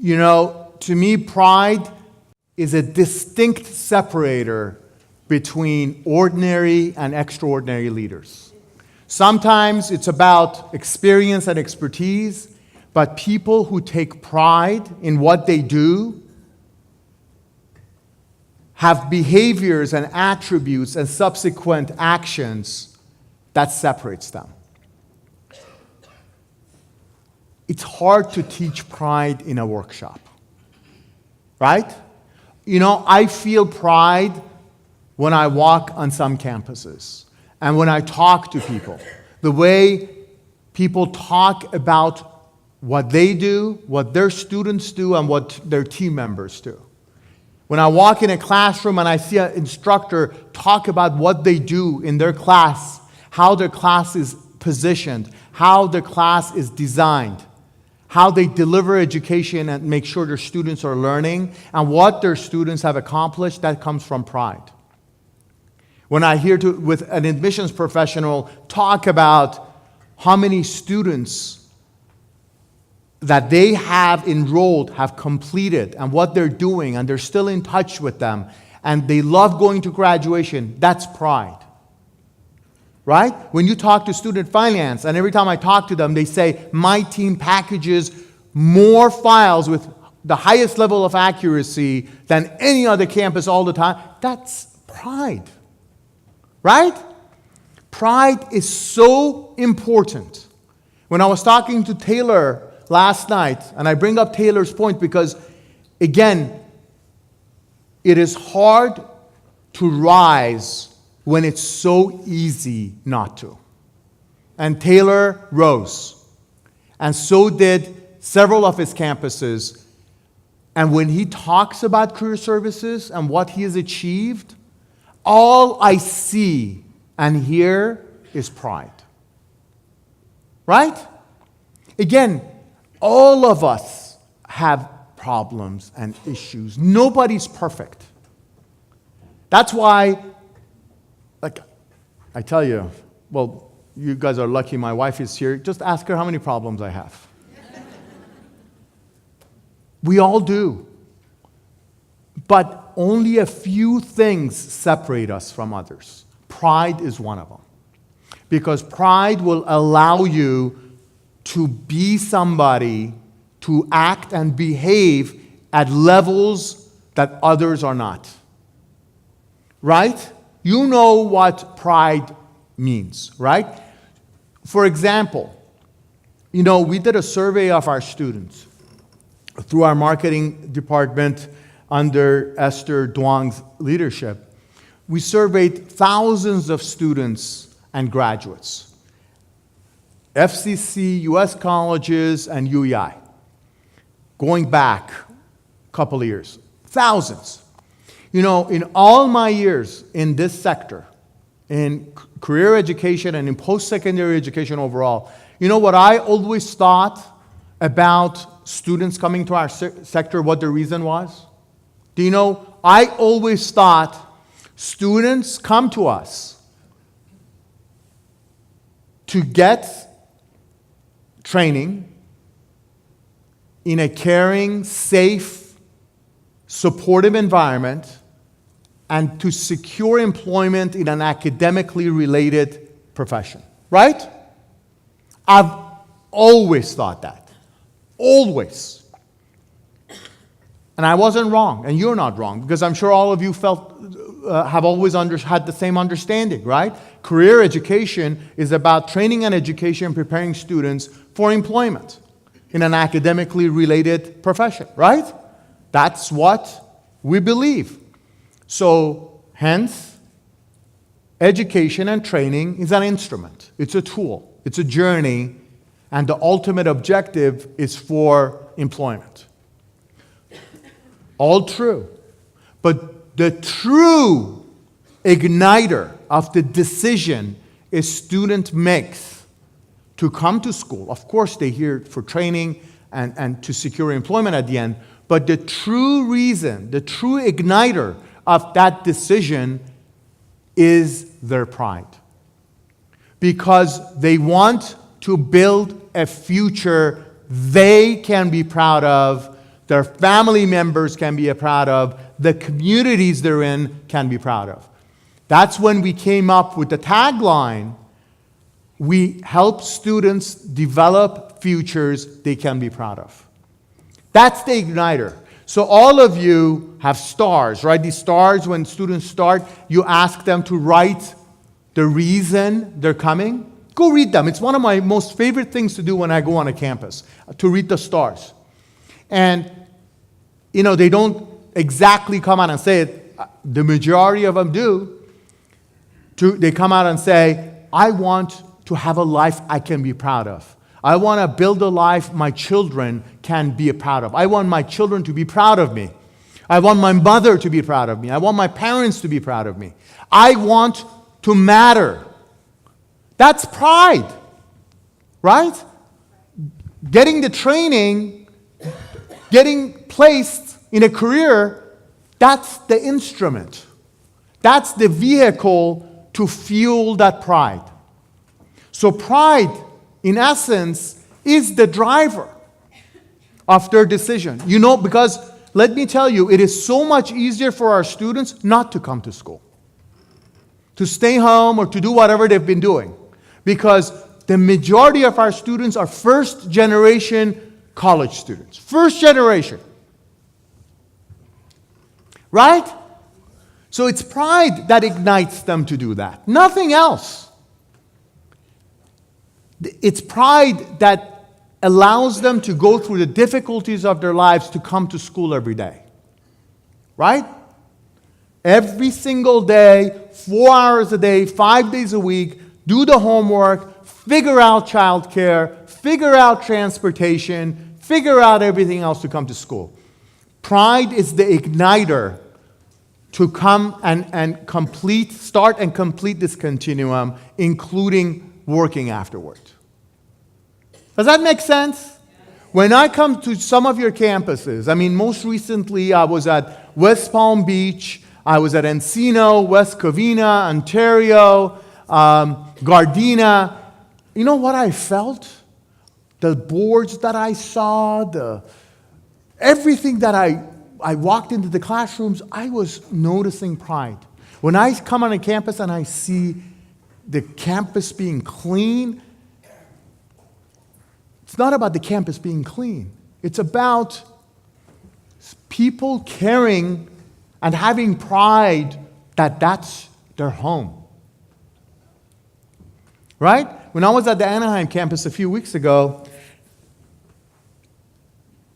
To me, pride is a distinct separator between ordinary and extraordinary leaders. Sometimes it's about experience and expertise, but people who take pride in what they do have behaviors and attributes and subsequent actions that separates them. It's hard to teach pride in a workshop, right? I feel pride when I walk on some campuses and when I talk to people. The way people talk about what they do, what their students do, and what their team members do. When I walk in a classroom and I see an instructor talk about what they do in their class, how their class is positioned, how their class is designed, how they deliver education and make sure their students are learning, and what their students have accomplished, that comes from pride. When I hear with an admissions professional talk about how many students that they have enrolled, have completed, and what they're doing, and they're still in touch with them, and they love going to graduation, that's pride. Right? When you talk to student finance, and every time I talk to them, they say, my team packages more files with the highest level of accuracy than any other campus all the time. That's pride. Right? Pride is so important. When I was talking to Taylor last night, and I bring up Taylor's point because, again, it is hard to rise when it's so easy not to. And Taylor rose. And so did several of his campuses. And when he talks about career services and what he has achieved, all I see and hear is pride. Right? Again, all of us have problems and issues. Nobody's perfect. That's why, I tell you, well, you guys are lucky my wife is here. Just ask her how many problems I have. We all do. But only a few things separate us from others. Pride is one of them. Because pride will allow you to be somebody, to act and behave at levels that others are not. Right? You know what pride means, right? For example, we did a survey of our students through our marketing department under Esther Duang's leadership. We surveyed thousands of students and graduates, FCC, U.S. colleges, and UEI, going back a couple of years. Thousands. In all my years in this sector, in career education and in post-secondary education overall, what I always thought about students coming to our sector, what the reason was? Do you know, I always thought students come to us to get training in a caring, safe, supportive environment and to secure employment in an academically related profession. Right? I've always thought that. Always. And I wasn't wrong, and you're not wrong, because I'm sure all of you have always had the same understanding, right? Career education is about training and education, preparing students for employment in an academically related profession, right? That's what we believe. So, hence, education and training is an instrument. It's a tool. It's a journey, and the ultimate objective is for employment. All true. But the true igniter of the decision a student makes to come to school, of course they're here for training and to secure employment at the end, but the true reason, the true igniter of that decision is their pride. Because they want to build a future they can be proud of, their family members can be proud of, the communities they're in can be proud of. That's when we came up with the tagline, we help students develop futures they can be proud of. That's the igniter. So all of you have stars, right? These stars, when students start, you ask them to write the reason they're coming. Go read them. It's one of my most favorite things to do when I go on a campus, to read the stars. And, they don't exactly come out and say it. The majority of them do. They come out and say, I want to have a life I can be proud of. I want to build a life my children can be proud of. I want my children to be proud of me. I want my mother to be proud of me. I want my parents to be proud of me. I want to matter. That's pride, right? Getting the training, getting placed in a career, that's the instrument. That's the vehicle to fuel that pride. So pride, in essence, is the driver of their decision. Because let me tell you, it is so much easier for our students not to come to school, to stay home or to do whatever they've been doing. Because the majority of our students are first generation college students. First generation. Right? So it's pride that ignites them to do that. Nothing else. It's pride that allows them to go through the difficulties of their lives to come to school every day. Right? Every single day, 4 hours a day, 5 days a week, do the homework, figure out childcare, figure out transportation, figure out everything else to come to school. Pride is the igniter to come and start and complete this continuum, including working afterward. Does that make sense? When I come to some of your campuses, most recently I was at West Palm Beach, I was at Encino, West Covina, Ontario, Gardena. You know what I felt? The boards that I saw, everything that I walked into the classrooms, I was noticing pride. When I come on a campus and I see the campus being clean, it's not about the campus being clean. It's about people caring and having pride that that's their home. Right? When I was at the Anaheim campus a few weeks ago,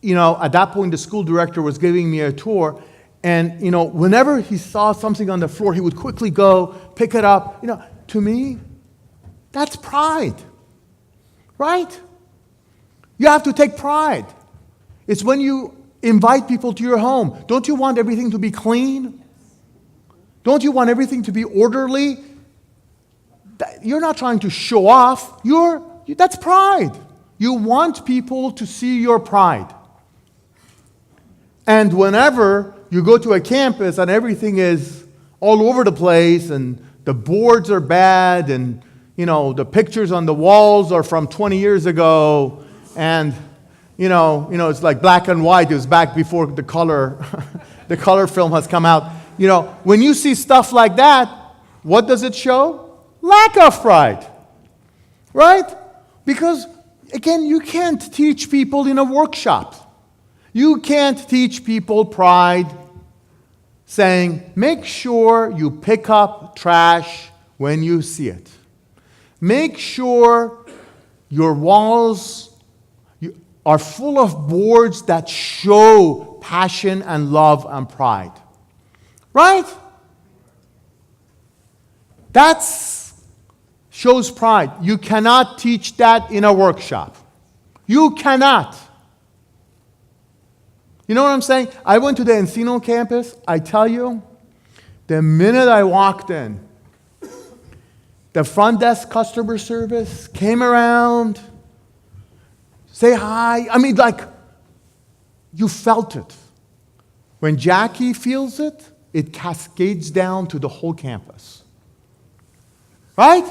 at that point the school director was giving me a tour, and whenever he saw something on the floor, he would quickly go pick it up. To me, that's pride. Right? You have to take pride. It's when you invite people to your home. Don't you want everything to be clean? Don't you want everything to be orderly? You're not trying to show off. That's pride. You want people to see your pride. And whenever you go to a campus and everything is all over the place and the boards are bad and the pictures on the walls are from 20 years ago and it's like black and white. It was back before the color the color film has come out. When you see stuff like that, what does it show? Lack of pride, right? Because, again, you can't teach people in a workshop. You can't teach people pride saying, make sure you pick up trash when you see it. Make sure your walls are full of boards that show passion and love and pride. Right? That's shows pride. You cannot teach that in a workshop. You cannot. You know what I'm saying? I went to the Encino campus. I tell you, the minute I walked in, the front desk customer service came around, say hi. You felt it. When Jackie feels it, it cascades down to the whole campus. Right?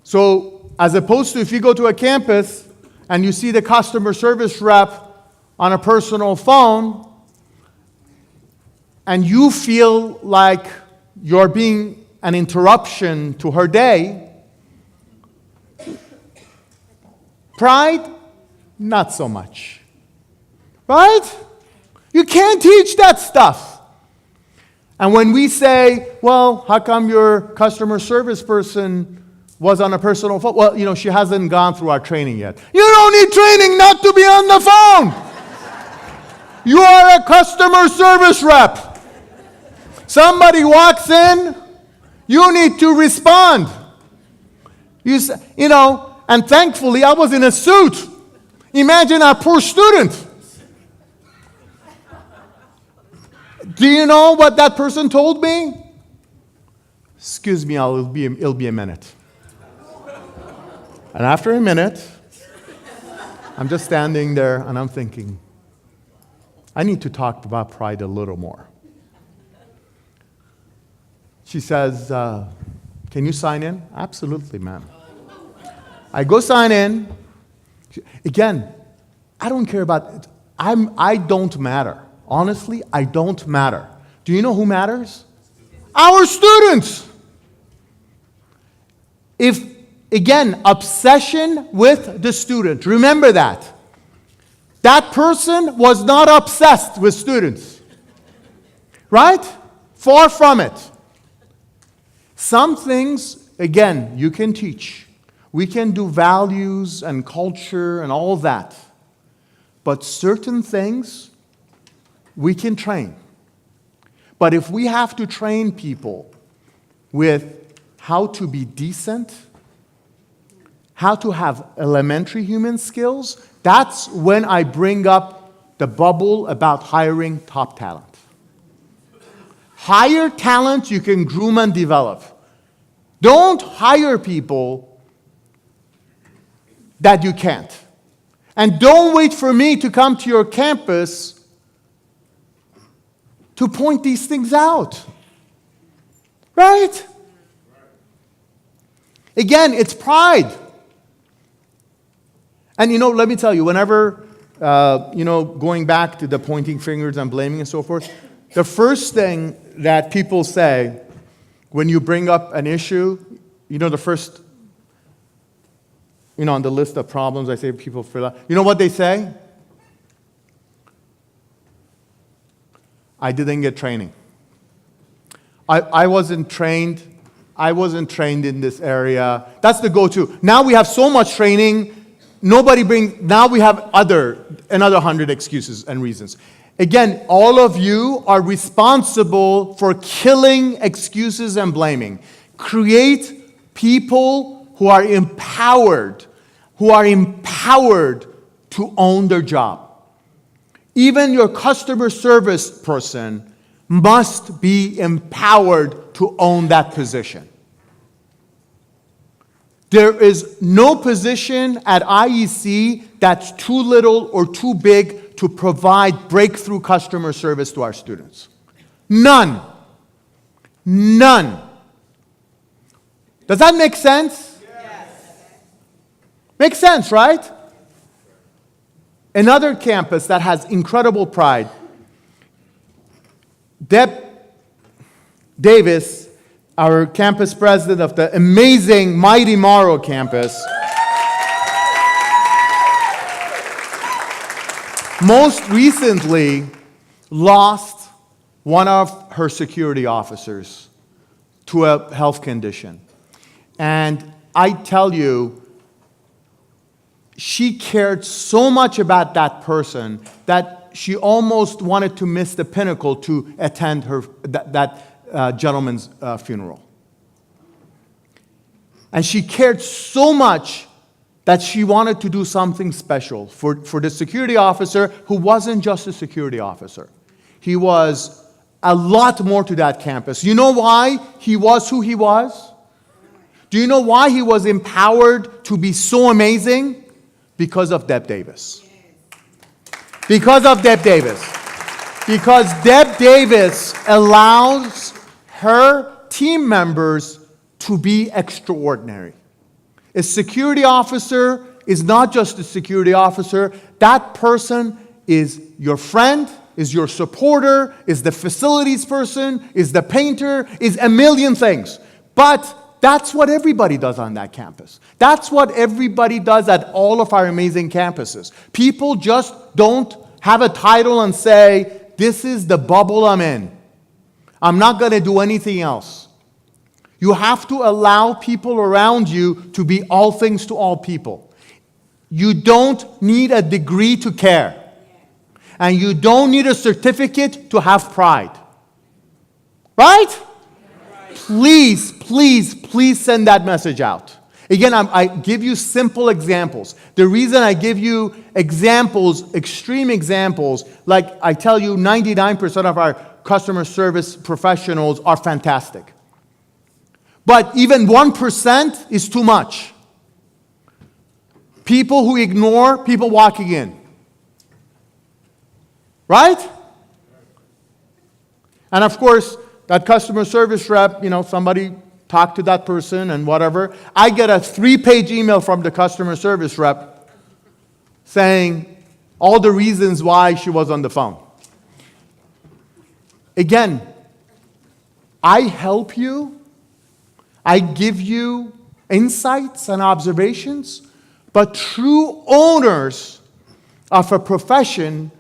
So, as opposed to if you go to a campus and you see the customer service rep on a personal phone, and you feel like you're being an interruption to her day, pride, not so much. Right? You can't teach that stuff. And when we say, well, how come your customer service person was on a personal phone? Well, she hasn't gone through our training yet. You don't need training not to be on the phone. You are a customer service rep. Somebody walks in, you need to respond. And thankfully I was in a suit. Imagine a poor student. Do you know what that person told me? Excuse me, it'll be a minute. And after a minute, I'm just standing there and I'm thinking, I need to talk about pride a little more. She says, can you sign in? Absolutely, ma'am. I go sign in. Again, I don't care about it. I don't matter. Honestly, I don't matter. Do you know who matters? Our students. Again, obsession with the student. Remember that. That person was not obsessed with students. Right? Far from it. Some things, again, you can teach. We can do values and culture and all that. But certain things, we can train. But if we have to train people with how to be decent, how to have elementary human skills, that's when I bring up the bubble about hiring top talent. Hire talent you can groom and develop. Don't hire people that you can't. And don't wait for me to come to your campus to point these things out. Right? Again, it's pride. And let me tell you, whenever, going back to the pointing fingers and blaming and so forth, the first thing that people say when you bring up an issue, the first, on the list of problems I say people fill out, you know what they say? I didn't get training. I wasn't trained. I wasn't trained in this area. That's the go-to. Now we have so much training. Now we have another 100 excuses and reasons. Again, all of you are responsible for killing excuses and blaming. Create people who are empowered to own their job. Even your customer service person must be empowered to own that position. There is no position at IEC that's too little or too big to provide breakthrough customer service to our students. None. None. Does that make sense? Yes. Makes sense, right? Another campus that has incredible pride. Deb Davis, our campus president of the amazing Mighty Morrow campus, most recently lost one of her security officers to a health condition. And I tell you, she cared so much about that person that she almost wanted to miss the Pinnacle to attend that gentleman's funeral. And she cared so much that she wanted to do something special for the security officer who wasn't just a security officer. He was a lot more to that campus. You know why he was who he was? Do you know why he was empowered to be so amazing? Because of Deb Davis. Because of Deb Davis. Because Deb Davis allows her team members to be extraordinary. A security officer is not just the security officer. That person is your friend, is your supporter, is the facilities person, is the painter, is a million things. But that's what everybody does on that campus. That's what everybody does at all of our amazing campuses. People just don't have a title and say, this is the bubble I'm in. I'm not going to do anything else. You have to allow people around you to be all things to all people. You don't need a degree to care. And you don't need a certificate to have pride. Right? Please, please, please send that message out. Again, I give you simple examples. The reason I give you examples, extreme examples, like I tell you 99% of our customer service professionals are fantastic. But even 1% is too much. People who ignore people walking in. Right? And of course, that customer service rep, somebody talked to that person and whatever. I get a 3-page email from the customer service rep saying all the reasons why she was on the phone. Again, I help you. I give you insights and observations, but true owners of a profession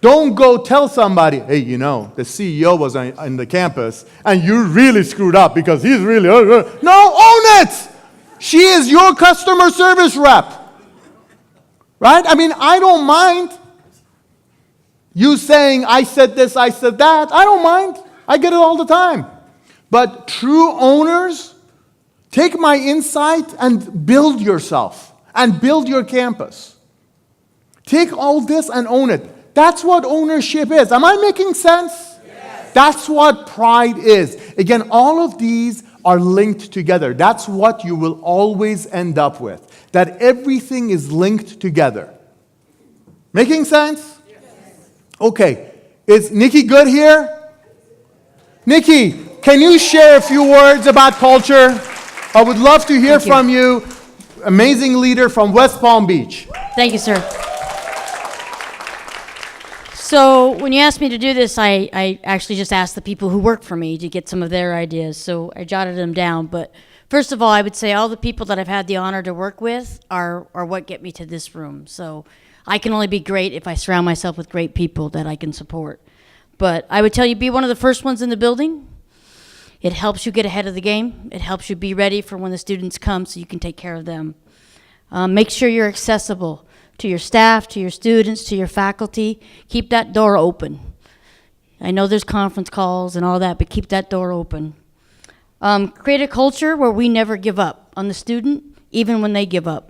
don't go tell somebody, hey, the CEO was on the campus and you really screwed up because he's really... No, own it! She is your customer service rep. Right? I don't mind you saying, I said this, I said that. I don't mind. I get it all the time. But true owners, take my insight and build yourself and build your campus. Take all this and own it. That's what ownership is. Am I making sense? Yes. That's what pride is. Again, all of these are linked together. That's what you will always end up with. That everything is linked together. Making sense? Yes. Okay. Is Nikki good here? Nikki, can you share a few words about culture? I would love to hear from you. Amazing leader from West Palm Beach. Thank you, sir. So when you asked me to do this, I actually just asked the people who work for me to get some of their ideas. So I jotted them down. But first of all, I would say all the people that I've had the honor to work with are what get me to this room. So I can only be great if I surround myself with great people that I can support. But I would tell you, be one of the first ones in the building. It helps you get ahead of the game. It helps you be ready for when the students come so you can take care of them. Make sure you're accessible to your staff, to your students, to your faculty. Keep that door open. I know there's conference calls and all that, but keep that door open. Create a culture where we never give up on the student, even when they give up.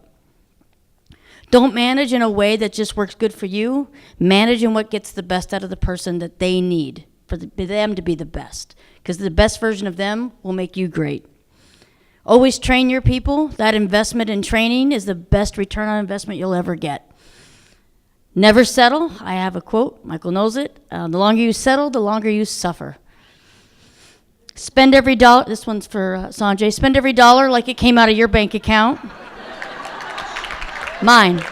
Don't manage in a way that just works good for you. Manage in what gets the best out of the person that they need for them to be the best, because the best version of them will make you great. Always train your people. That investment in training is the best return on investment you'll ever get. Never settle. I have a quote. Michael knows it. The longer you settle, the longer you suffer. Spend every dollar. This one's for Sanjay. Spend every dollar like it came out of your bank account. Mine.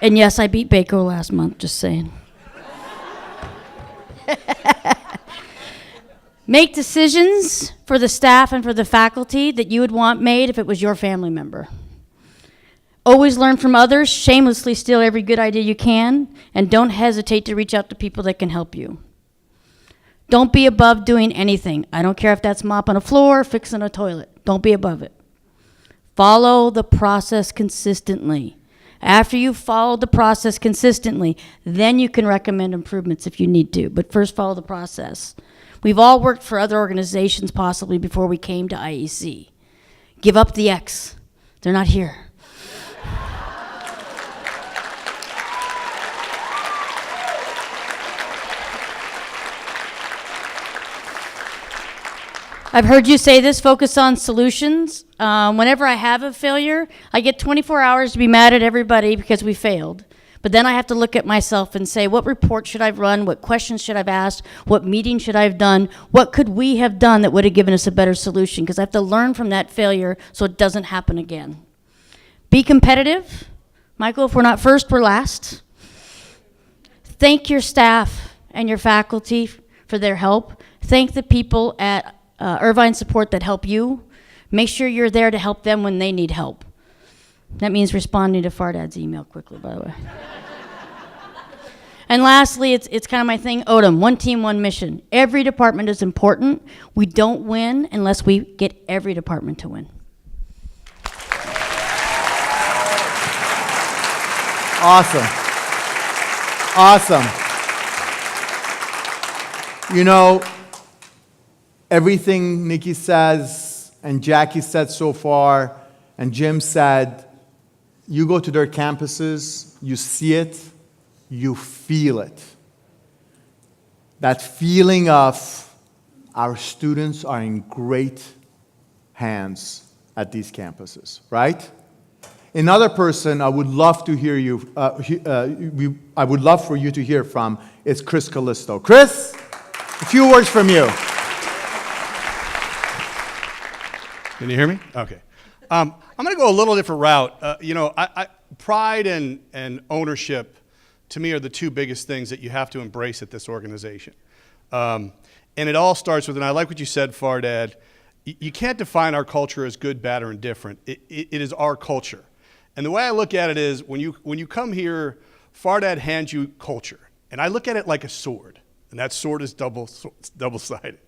And yes, I beat Baco last month, just saying. Make decisions for the staff and for the faculty that you would want made if it was your family member. Always learn from others, shamelessly steal every good idea you can, and don't hesitate to reach out to people that can help you. Don't be above doing anything. I don't care if that's mopping a floor or fixing a toilet. Don't be above it. Follow the process consistently. After you follow the process consistently, then you can recommend improvements if you need to, but first follow the process. We've all worked for other organizations possibly before we came to IEC. Give up the X. They're not here. I've heard you say this, focus on solutions. Whenever I have a failure, I get 24 hours to be mad at everybody because we failed. But then I have to look at myself and say, what report should I have run? What questions should I have asked? What meeting should I have done? What could we have done that would have given us a better solution? Because I have to learn from that failure so it doesn't happen again. Be competitive. Michael, if we're not first, we're last. Thank your staff and your faculty for their help. Thank the people at Irvine Support that help you. Make sure you're there to help them when they need help. That means responding to Fardad's email quickly, by the way. And lastly, it's kind of my thing, ODM, one team, one mission. Every department is important. We don't win unless we get every department to win. Awesome. Awesome. You know, everything Nikki says and Jackie said so far and Jim said, you go to their campuses, you see it, you feel it. That feeling of our students are in great hands at these campuses, right? Another person I would love to hear you, I would love for you to hear from is Chris Callisto. Chris, a few words from you. Can you hear me? Okay. I'm going to go a little different route. Pride and ownership, to me, are the two biggest things that you have to embrace at this organization. And it all starts with, and I like what you said, Fardad, you can't define our culture as good, bad, or indifferent. It is our culture. And the way I look at it is, when you come here, Fardad hands you culture. And I look at it like a sword. And that sword is double-sided.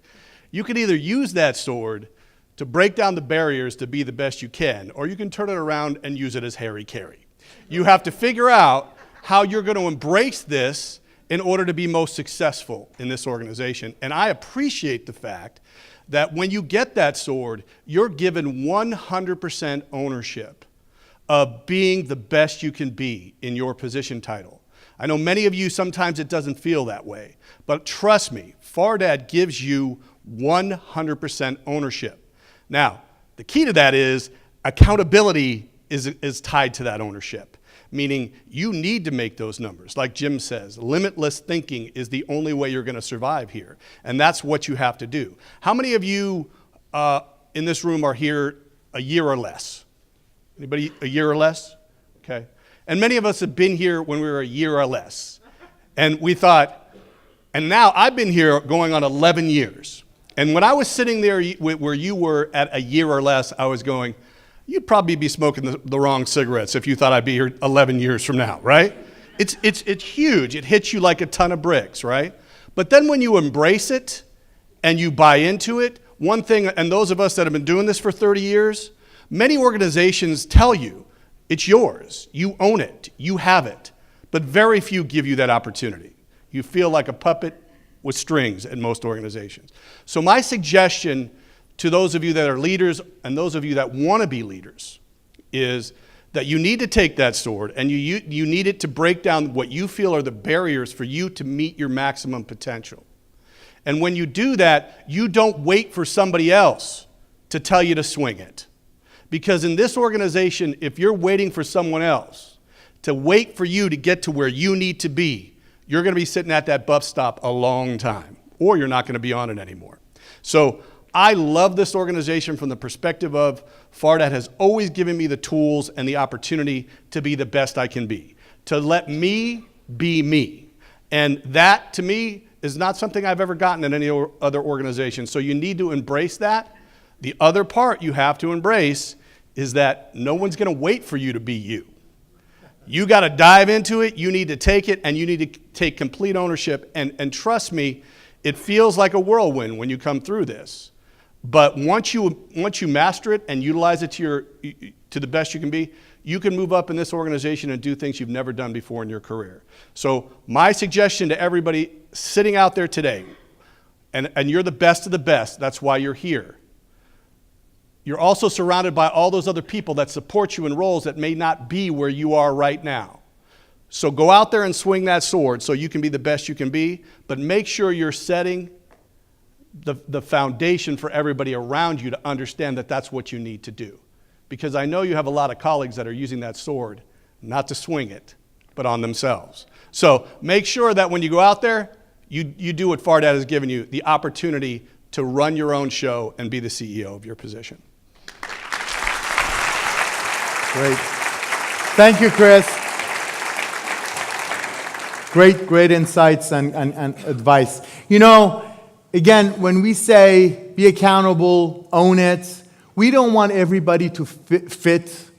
You can either use that sword to break down the barriers to be the best you can, or you can turn it around and use it as Harry Carey. You have to figure out how you're going to embrace this in order to be most successful in this organization. And I appreciate the fact that when you get that sword, you're given 100% ownership of being the best you can be in your position title. I know many of you, sometimes it doesn't feel that way, but trust me, Fardad gives you 100% ownership. Now, the key to that is accountability is tied to that ownership, meaning you need to make those numbers. Like Jim says, limitless thinking is the only way you're going to survive here, and that's what you have to do. How many of you in this room are here a year or less? Anybody a year or less? Okay. And many of us have been here when we were a year or less. And we thought, and now I've been here going on 11 years. And when I was sitting there where you were at a year or less, I was going, you'd probably be smoking the wrong cigarettes if you thought I'd be here 11 years from now, right? It's huge. It hits you like a ton of bricks, right? But then when you embrace it and you buy into it, one thing, and those of us that have been doing this for 30 years, many organizations tell you it's yours. You own it. You have it. But very few give you that opportunity. You feel like a puppet with strings in most organizations. So my suggestion to those of you that are leaders and those of you that want to be leaders is that you need to take that sword and you need it to break down what you feel are the barriers for you to meet your maximum potential. And when you do that, you don't wait for somebody else to tell you to swing it. Because in this organization, if you're waiting for someone else to wait for you to get to where you need to be, you're going to be sitting at that bus stop a long time, or you're not going to be on it anymore. So I love this organization from the perspective of Fardad has always given me the tools and the opportunity to be the best I can be, to let me be me. And that, to me, is not something I've ever gotten in any other organization. So you need to embrace that. The other part you have to embrace is that no one's going to wait for you to be you. You got to dive into it, you need to take it, and you need to take complete ownership. And trust me, it feels like a whirlwind when you come through this. But once you master it and utilize it to the best you can be, you can move up in this organization and do things you've never done before in your career. So my suggestion to everybody sitting out there today, and you're the best of the best, that's why you're here. You're also surrounded by all those other people that support you in roles that may not be where you are right now. So go out there and swing that sword so you can be the best you can be, but make sure you're setting the foundation for everybody around you to understand that that's what you need to do. Because I know you have a lot of colleagues that are using that sword, not to swing it, but on themselves. So make sure that when you go out there, you do what Fardad has given you, the opportunity to run your own show and be the CEO of your position. Great. Thank you, Chris. Great insights and advice. You know, again, when we say be accountable, own it, we don't want everybody to fit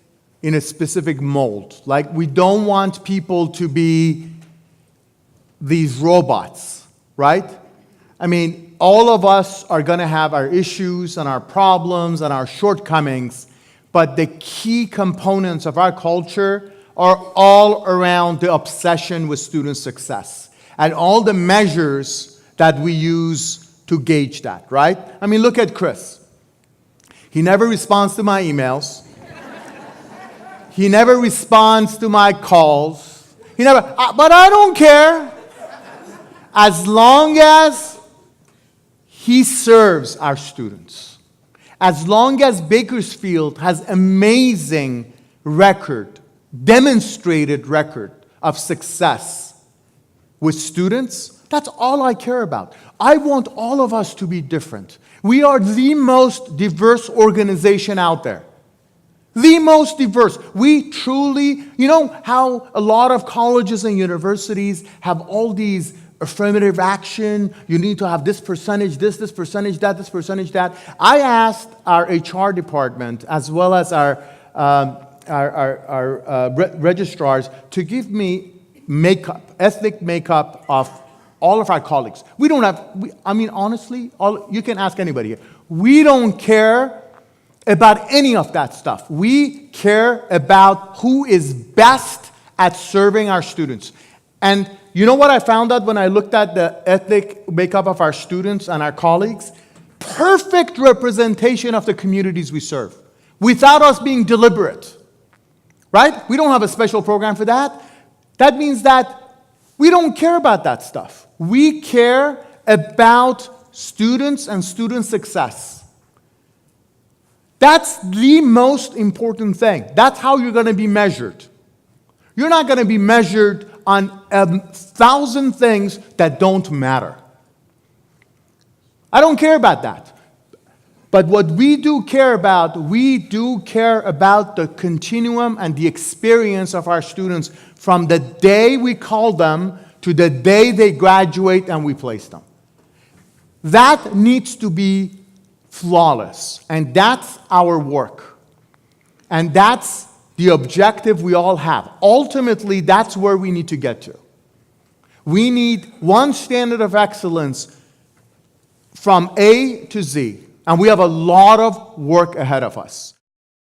in a specific mold. Like, we don't want people to be these robots, right? I mean, all of us are going to have our issues and our problems and our shortcomings, but the key components of our culture are all around the obsession with student success and all the measures that we use to gauge that, right? I mean, look at Chris. He never responds to my emails. He never responds to my calls. He never, but I don't care. As long as he serves our students, as long as Bakersfield has amazing record, demonstrated record of success with students, that's all I care about. I want all of us to be different. We are the most diverse organization out there. The most diverse. We truly, you know how a lot of colleges and universities have all these affirmative action, you need to have this percentage, this percentage, that, this percentage, that. I asked our HR department as well as our registrars to give me ethnic makeup of all of our colleagues. We don't have, I mean, honestly, you can ask anybody here. We don't care about any of that stuff. We care about who is best at serving our students. And you know what I found out when I looked at the ethnic makeup of our students and our colleagues? Perfect representation of the communities we serve, without us being deliberate. Right? We don't have a special program for that. That means that we don't care about that stuff. We care about students and student success. That's the most important thing. That's how you're going to be measured. You're not going to be measured on 1,000 things that don't matter. I don't care about that. But what we do care about the continuum and the experience of our students from the day we call them to the day they graduate and we place them. That needs to be flawless, and that's our work. And that's the objective we all have. Ultimately, that's where we need to get to. We need one standard of excellence from A to Z. And we have a lot of work ahead of us.